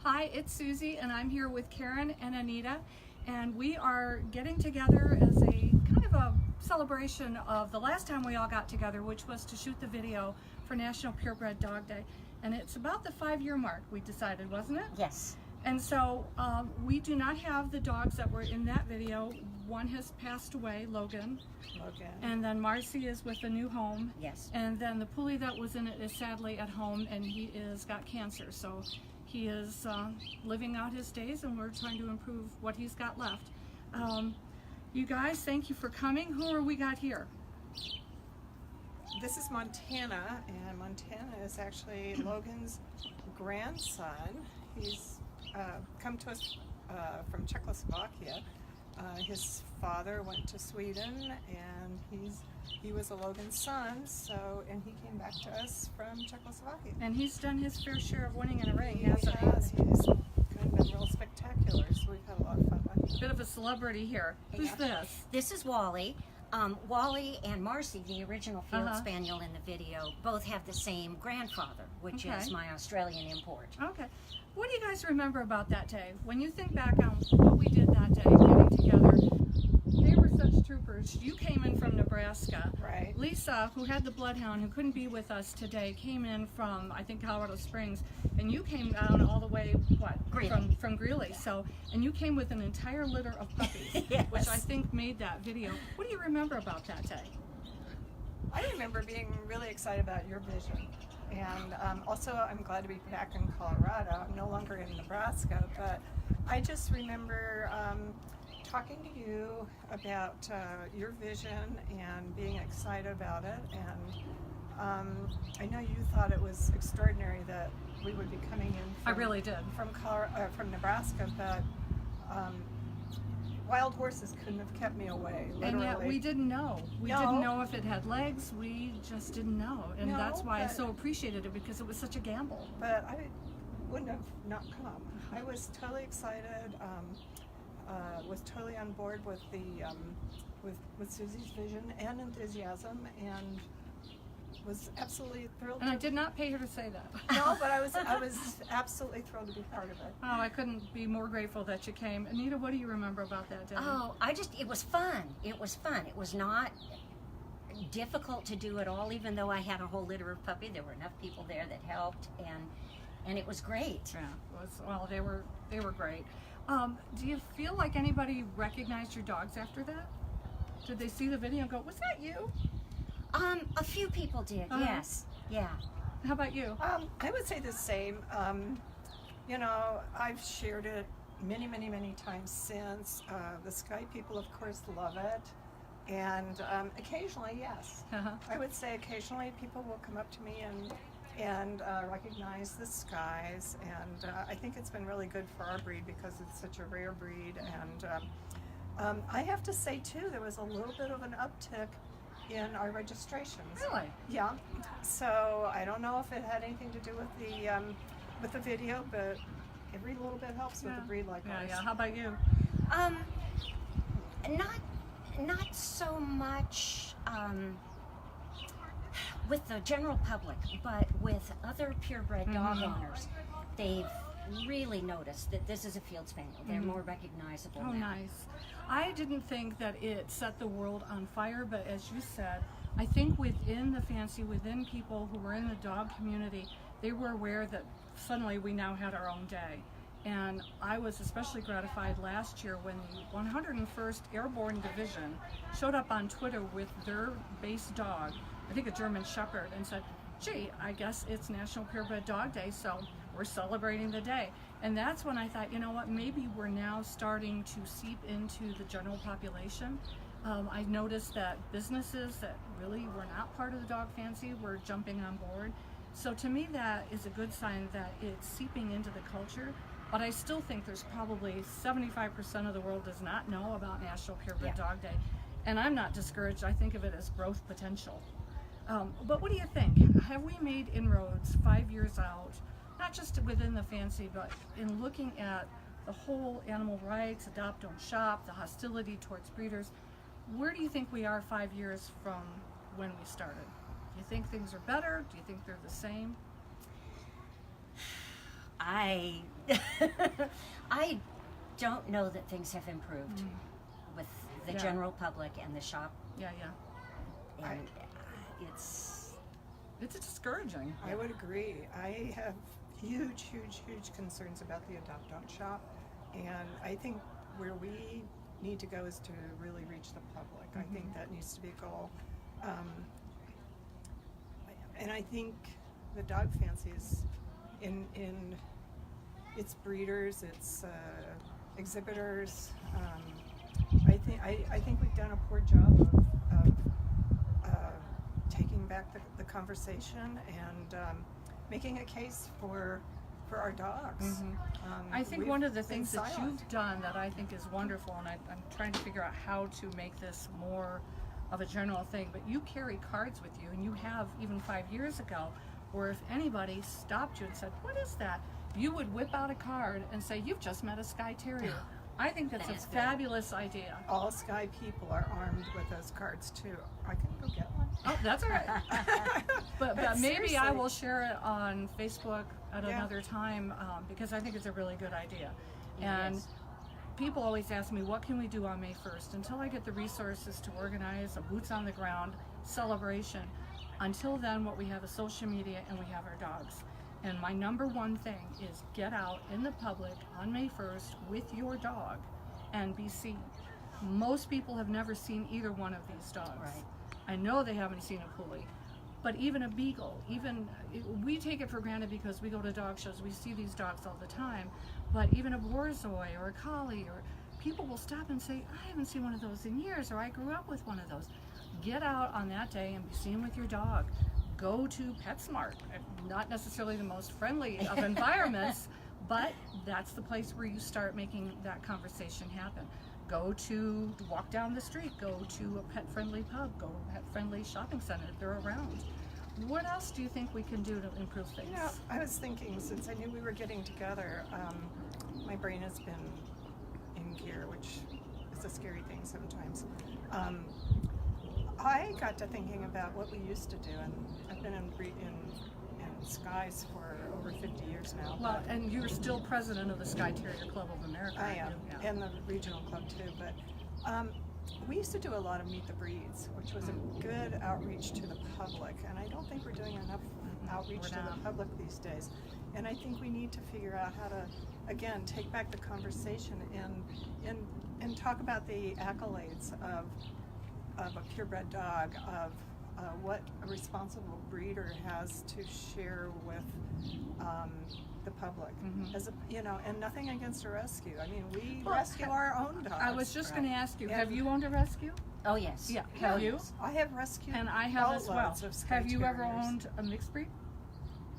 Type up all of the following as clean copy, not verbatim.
Hi, it's Susie, and I'm here with Karen and Anita, and we are getting together as a kind of a celebration of the last time we all got together, which was to shoot the video for National Purebred Dog Day. And it's about the 5-year mark, we decided, wasn't it? Yes. And so we do not have the dogs that were in that video. One has passed away, Logan. And then Marcy is with a new home. Yes. And then the pulley that was in it is sadly at home, and he is got cancer. So he is living out his days, and we're trying to improve what he's got left. You guys, thank you for coming. Who are we got here? This is Montana, and Montana is actually Logan's grandson. He's come to us from Czechoslovakia. His father went to Sweden, and he was a Logan son. And he came back to us from Czechoslovakia. And he's done his fair share of winning in a ring, He hasn't he? has. He's kind of been real spectacular. So we've had a lot of fun with him. Bit of a celebrity here. Who's this? This is Wally. Wally and Marcy, the original field spaniel in the video, both have the same grandfather, which is my Australian import. Okay. What do you guys remember about that day? When you think back on what we did that day, getting together, they were such troopers. You came in from Nebraska. Right. Lisa, who had the bloodhound, who couldn't be with us today, came in from, I think, Colorado Springs, and you came down all the way, what? Greeley. From Greeley. So, and you came with an entire litter of puppies, Yes. which I think made that video. What do you remember about that day? I remember being really excited about your vision. And also, I'm glad to be back in Colorado. I'm no longer in Nebraska, but I just remember talking to you about your vision and being excited about it. And I know you thought it was extraordinary that we would be coming in I really did. from Nebraska, but wild horses couldn't have kept me away, literally. And yet we didn't know. We didn't know if it had legs. We just didn't know. And No, that's why I but- so appreciated it, because it was such a gamble. But I wouldn't have not come. I was totally excited, was totally on board with the with Susie's vision and enthusiasm, and was absolutely thrilled. And I did not pay her to say that. No, but I was absolutely thrilled to be part of it. Oh, I couldn't be more grateful that you came. Anita, what do you remember about that day? Oh, it was fun. It was fun. It was not difficult to do at all, even though I had a whole litter of puppy. There were enough people there that helped, and it was great. Yeah, it was, well, they were great. Do you feel like anybody recognized your dogs after that? Did they see the video and go, "Was that you?" A few people did, yes. Yeah. How about you? I would say the same. You know, I've shared it many, many, many times since. The Sky people, of course, love it. And occasionally, yes. I would say occasionally people will come up to me and recognize the Skies. And I think it's been really good for our breed because it's such a rare breed. And I have to say, too, there was a little bit of an uptick in our registrations. Really? Yeah. So I don't know if it had anything to do with the video, but every little bit helps with a breed like ours. Yeah. How about you? Not so much with the general public, but with other purebred dog owners. They've really noticed that this is a field spaniel. They're more recognizable Oh, now. nice. I didn't think that it set the world on fire, but as you said, I think within the fancy, within people who were in the dog community, they were aware that suddenly we now had our own day. And I was especially gratified last year when the 101st Airborne Division showed up on Twitter with their base dog, I think a German Shepherd, and said, "Gee, I guess it's National Purebred Dog Day, so we're celebrating the day." And that's when I thought, you know what, maybe we're now starting to seep into the general population. I noticed that businesses that really were not part of the dog fancy were jumping on board. So to me, that is a good sign that it's seeping into the culture. But I still think there's probably 75% of the world does not know about National Purebred Dog Day. And I'm not discouraged. I think of it as growth potential. But what do you think? Have we made inroads 5 years out, not just within the fancy, but in looking at the whole animal rights, adopt, don't shop, the hostility towards breeders? Where do you think we are 5 years from when we started? Do you think things are better? Do you think they're the same? I I don't know that things have improved with the Yeah. general public and the shop, Yeah. and it's It's discouraging. I would agree. I have huge concerns about the adopt-don't shop, and I think where we need to go is to really reach the public. I think that needs to be a goal. And I think the dog fancies in its breeders, its exhibitors, I think we've done a poor job of taking back the conversation and making a case for our dogs. I think We've one of the been things that silent. you've done that I think is wonderful, and I'm trying to figure out how to make this more of a general thing, but you carry cards with you, and you have even 5 years ago, where if anybody stopped you and said, "What is that?" you would whip out a card and say, "You've just met a Skye Terrier." I think that's That is a good. fabulous idea. All Skye people are armed with those cards too. I can go get one. Oh, that's all right. But maybe I seriously. will share it on Facebook at Yeah. another time because I think it's a really good idea. It And is. people always ask me, what can we do on May 1st? Until I get the resources to organize a boots on the ground celebration, until then what we have is social media and we have our dogs. And my number one thing is get out in the public on May 1st with your dog and be seen. Most people have never seen either one of these dogs. Right. I know they haven't seen a Pulley, but even a Beagle, we take it for granted because we go to dog shows, we see these dogs all the time, but even a Borzoi or a Collie, or people will stop and say, "I haven't seen one of those in years," or "I grew up with one of those." Get out on that day and be seen with your dog. Go to PetSmart, not necessarily the most friendly of environments, but that's the place where you start making that conversation happen. Walk down the street, go to a pet-friendly pub, go to a pet-friendly shopping center if they're around. What else do you think we can do to improve things? You know, I was thinking, since I knew we were getting together, my brain has been in gear, which is a scary thing sometimes. I got to thinking about what we used to do, and I've been in Skies for over 50 years now. Well, but and you're still president of the Skye Terrier Club of America. I aren't am, you? Yeah. and the regional club too, but we used to do a lot of Meet the Breeds, which was a good outreach to the public, and I don't think we're doing enough outreach We're to the not. public these days. And I think we need to figure out how to, again, take back the conversation and talk about the accolades of a purebred dog, of what a responsible breeder has to share with the public. As a, and nothing against a rescue. I mean, we Well, rescue our own dogs. I was just going to ask you, And- have you owned a rescue? Oh yes. Yeah. Have you? I have rescued And I have as well. boatloads of Skye Have you ever Terriers. owned a mixed breed?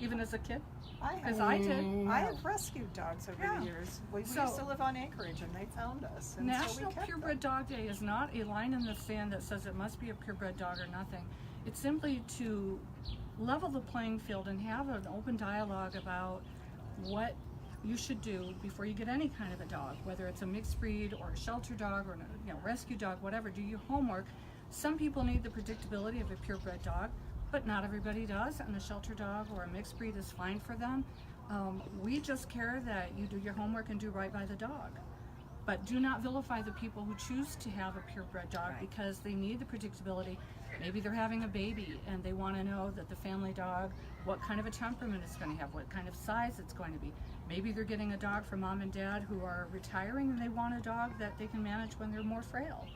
Even as a kid? I Because have. I did. I have rescued dogs over Yeah. the years. We So- used to live on acreage, and they found us, and so National we kept Purebred them. Dog Day is not a line in the sand that says it must be a purebred dog or nothing. It's simply to level the playing field and have an open dialogue about what you should do before you get any kind of a dog, whether it's a mixed breed or a shelter dog or a rescue dog, whatever. Do your homework. Some people need the predictability of a purebred dog, but not everybody does, and a shelter dog or a mixed breed is fine for them. We just care that you do your homework and do right by the dog. But do not vilify the people who choose to have a purebred dog Right. because they need the predictability. Maybe they're having a baby and they want to know that the family dog, what kind of a temperament it's going to have, what kind of size it's going to be. Maybe they're getting a dog from mom and dad who are retiring and they want a dog that they can manage when they're more frail.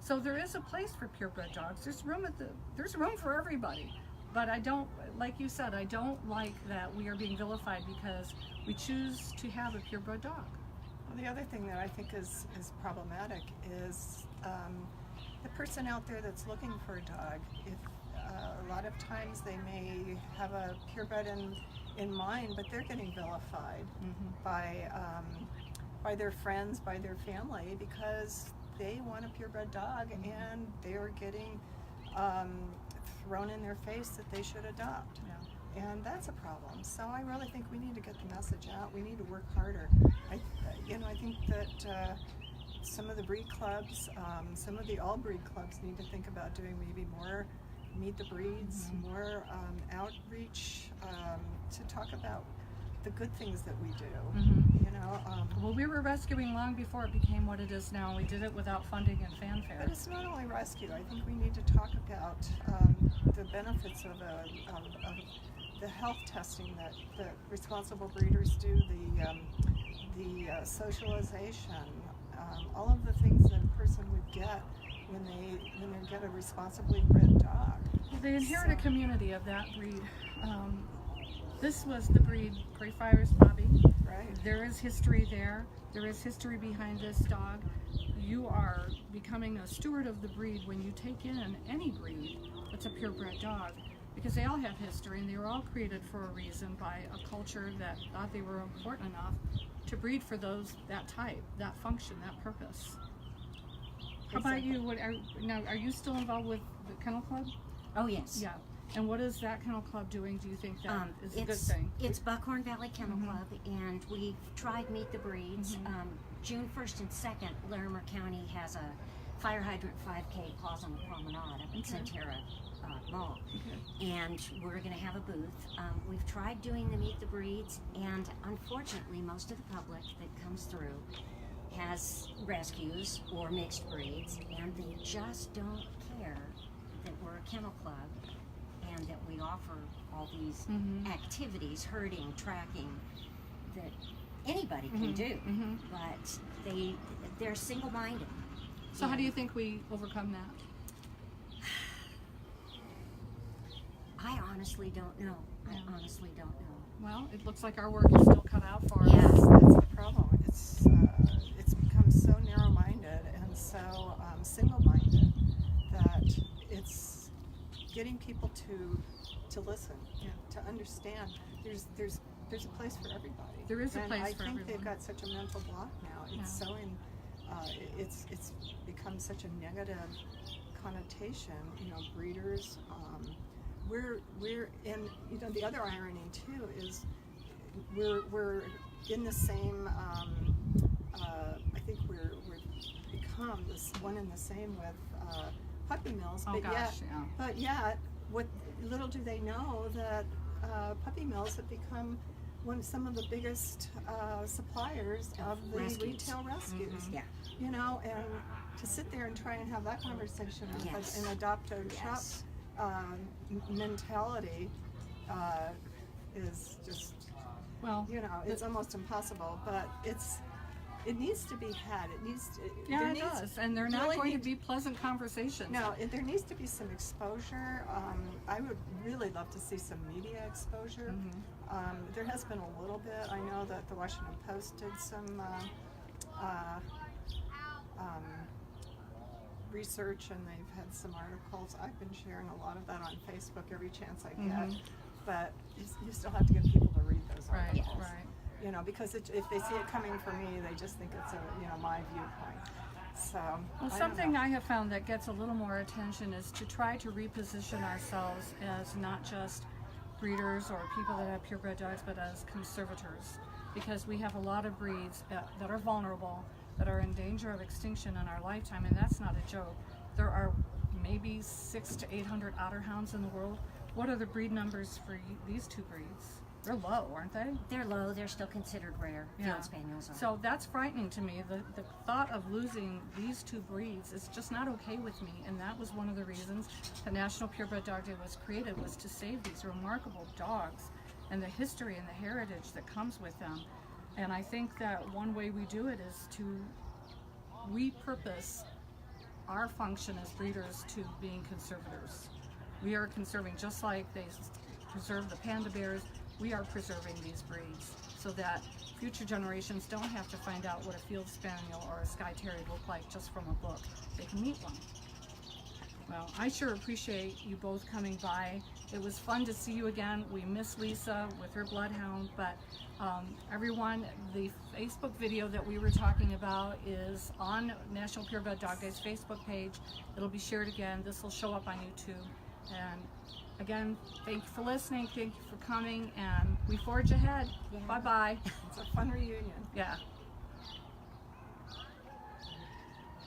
So there is a place for purebred dogs. There's room for everybody. But I don't, like you said, I don't like that we are being vilified because we choose to have a purebred dog. Well, the other thing that I think is problematic is the person out there that's looking for a dog. If a lot of times they may have a purebred in mind, but they're getting vilified by their friends, by their family, because they want a purebred dog and they're getting thrown in their face that they should adopt. Yeah. And that's a problem. So I really think we need to get the message out. We need to work harder. I think that some of the breed clubs, some of the all breed clubs need to think about doing maybe more Meet the Breeds, more outreach to talk about the good things that we do. Mhm. You know, Well, we were rescuing long before it became what it is now. We did it without funding and fanfare. but it's not only rescue. I think we need to talk about the benefits of the health testing that responsible breeders do, the socialization, all of the things that a person would get when they get a responsibly bred dog. They inherit a community of that breed. This was the breed Greyfriars Bobby. Right. There is history there. There is history behind this dog. You are becoming a steward of the breed when you take in any breed that's a purebred dog, because they all have history and they were all created for a reason by a culture that thought they were important enough to breed for that type, that function, that purpose. How about you? Are you still involved with the Kennel Club? Oh, yes. Yeah. And what is that Kennel Club doing? Do you think that is a good thing? It's Buckhorn Valley Kennel Club, and we've tried Meet the Breeds. June 1st and 2nd, Larimer County has a fire hydrant 5K Paws on the Promenade up in Centerra Mall. And we're going to have a booth. We've tried doing the Meet the Breeds, and unfortunately, most of the public that comes through has rescues or mixed breeds, and they just don't care that we're a kennel club and that we offer all these activities, herding, tracking, that anybody can do, but they're single-minded. So how do you think we overcome that? I honestly don't know. I honestly don't know. Well, it looks like our work is still cut out for us. Yeah. That's the problem. It's become so narrow-minded and so single-minded that it's getting people to listen, to understand. There's a place for everybody. There is a place for everyone. I think everyone. they've got such a mental block now. It's so it's become such a negative connotation. Breeders. We're in. The other irony too is we're in the same. I think we're become this one and the same with puppy mills. But yet, what little do they know that puppy mills have become some of the biggest suppliers of the retail rescues. And to sit there and try and have that conversation with an adopt a shop mentality is just, it's almost impossible, but it needs to be had. It does, and they're not going to be pleasant conversations. No, there needs to be some exposure. I would really love to see some media exposure. There has been a little bit. I know that the Washington Post did some research, and they've had some articles. I've been sharing a lot of that on Facebook every chance I get, but you still have to get people to read those articles. Right. Because if they see it coming from me, they just think it's my viewpoint. So, something I have found that gets a little more attention is to try to reposition ourselves as not just breeders or people that have purebred dogs, but as conservators, because we have a lot of breeds that are vulnerable, that are in danger of extinction in our lifetime, and that's not a joke. There are maybe 600 to 800 otter hounds in the world. What are the breed numbers for these two breeds? They're low, aren't they? They're low. They're still considered rare. Field spaniels are. So that's frightening to me. The thought of losing these two breeds is just not okay with me, and that was one of the reasons the National Purebred Dog Day was created, was to save these remarkable dogs and the history and the heritage that comes with them. And I think that one way we do it is to repurpose our function as breeders to being conservators. We are conserving, just like they preserve the panda bears, we are preserving these breeds so that future generations don't have to find out what a field spaniel or a Skye Terrier look like just from a book. They can meet one. Well, I sure appreciate you both coming by. It was fun to see you again. We miss Lisa with her bloodhound, but everyone, the Facebook video that we were talking about is on National Purebred Dog Day's Facebook page. It'll be shared again. This will show up on YouTube. And again, thank you for listening, thank you for coming, and we forge ahead. Bye-bye. It's a fun reunion. Yeah.